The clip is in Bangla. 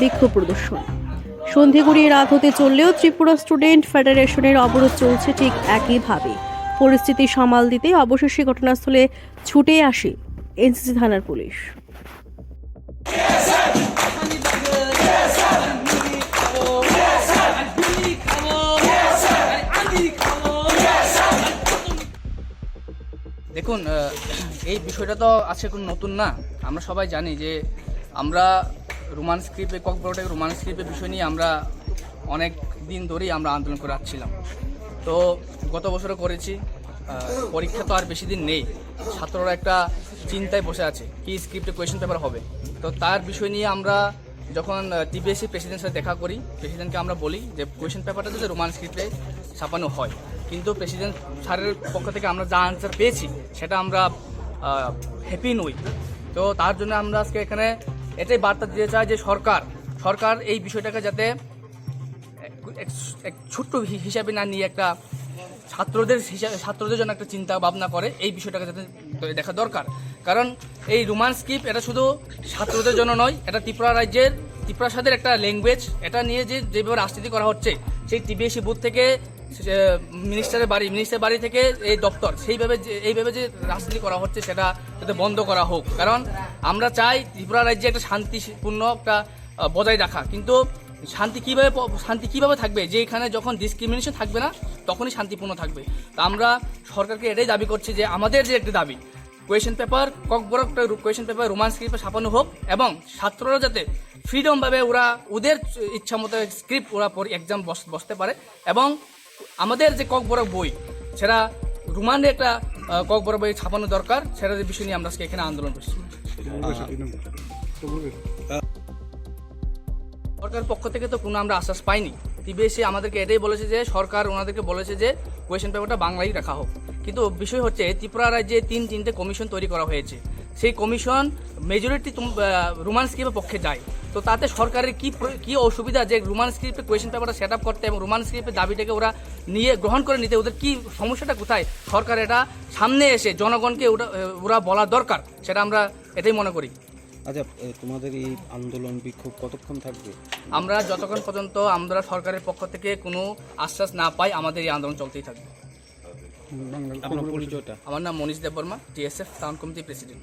বিক্ষোভ প্রদর্শন। সন্ধে গড়িয়ে রাত হতে চললেও ত্রিপুরা স্টুডেন্ট ফেডারেশনের অবরোধ চলছে ঠিক একইভাবে। পরিস্থিতি সামাল দিতে অবশেষে ঘটনাস্থলে ছুটে আসে এনসিসি থানার পুলিশ। দেখুন, এই বিষয়টা তো আজকে কোনো নতুন না। আমরা সবাই জানি যে আমরা রোমান স্ক্রিপ্টে ককবরটের রোমান স্ক্রিপ্টের বিষয় নিয়ে আমরা অনেক দিন ধরেই আমরা আন্দোলন করে আসছিলাম। তো গত বছরও করেছি। পরীক্ষা তো আর বেশি দিন নেই, ছাত্ররা একটা চিন্তায় বসে আছে কি স্ক্রিপ্টে কোয়েশ্চেন পেপার হবে। তো তার বিষয় নিয়ে আমরা যখন টিবিএসসি প্রেসিডেন্টের সাথে দেখা করি, প্রেসিডেন্টকে আমরা বলি যে কোয়েশ্চেন পেপারটা যাতে রোমান স্ক্রিপ্টে ছাপানো হয়। কিন্তু প্রেসিডেন্ট স্যারের পক্ষ থেকে আমরা যা আনসার পেয়েছি সেটা আমরা হ্যাপি নই। তো তার জন্য আমরা আজকে এখানে এটাই বার্তা দিতে চাই যে সরকার এই বিষয়টাকে যাতে এক ছোট্ট হিসাবে না নিয়ে একটা ছাত্রদের জন্য একটা চিন্তা ভাবনা করে, এই বিষয়টাকে যাতে দেখা দরকার। কারণ এই রোমান স্ক্রিপ্ট এটা শুধু ছাত্রদের জন্য নয়, এটা ত্রিপুরা স্বাদের একটা ল্যাঙ্গুয়েজ। এটা নিয়ে যেভাবে রাজনীতি করা হচ্ছে, সেই টিবিএসসি বুথ থেকে মিনিস্টার বাড়ি থেকে এই দপ্তর, এইভাবে যে রাজনীতি করা হচ্ছে সেটা যাতে বন্ধ করা হোক। কারণ আমরা চাই ত্রিপুরা রাজ্যে একটা শান্তিপূর্ণ একটা বজায় রাখা। কিন্তু শান্তি কিভাবে থাকবে যে এখানে যখন ডিসক্রিমিনেশন থাকবে না তখনই শান্তিপূর্ণ থাকবে। তা আমরা সরকারকে এটাই দাবি করছি যে আমাদের যে একটা দাবি question paper question paper Roman স্ক্রিপ্টে ছাপানো হোক এবং ছাত্ররা যাতে ফ্রিডমভাবে ওদের ইচ্ছা মতো স্ক্রিপ্ট ওরা এক্সাম বসতে পারে। এবং আমাদের যে ককবরক বই সেটা রোমানে একটা ককবরক বই ছাপানো দরকার, সেটার বিষয় নিয়ে আমরা আজকে এখানে আন্দোলন করছি। সরকারের পক্ষ থেকে তো কোনো আমরা আশ্বাস পাইনি। টিবিএসসি আমাদেরকে এটাই বলেছে যে সরকার ওনাদেরকে বলেছে যে কোয়েশ্চেন পেপারটা বাংলায় রাখা হোক। কিন্তু বিষয় হচ্ছে ত্রিপুরা রাজ্যে 3টি কমিশন তৈরি করা হয়েছে। সেই কমিশন মেজরিটি রোমান স্ক্রিপ্টের পক্ষে যায়। তো তাতে সরকারের কি অসুবিধা যে রোমান স্ক্রিপ্টে কোয়েশ্চেন পেপারটা সেট আপ করতে এবং রোমান স্ক্রিপ্টের দাবিটাকে ওরা গ্রহণ করে নিতে, ওদের কি সমস্যাটা কোথায়? সরকার এটা সামনে এসে জনগণকে ওরা বলা দরকার, সেটা আমরা এটাই মনে করি। আচ্ছা, তোমাদের এই আন্দোলন বিক্ষোভ কতক্ষণ থাকবে? আমরা যতক্ষণ পর্যন্ত আমরা সরকারের পক্ষ থেকে কোনো আশ্বাস না পাই আমাদের এই আন্দোলন চলতেই থাকবে। আপনার পরিচয়টা? আমার নাম মনীষ দেববর্মা, টিএসএফ টাউন কমিটির প্রেসিডেন্ট।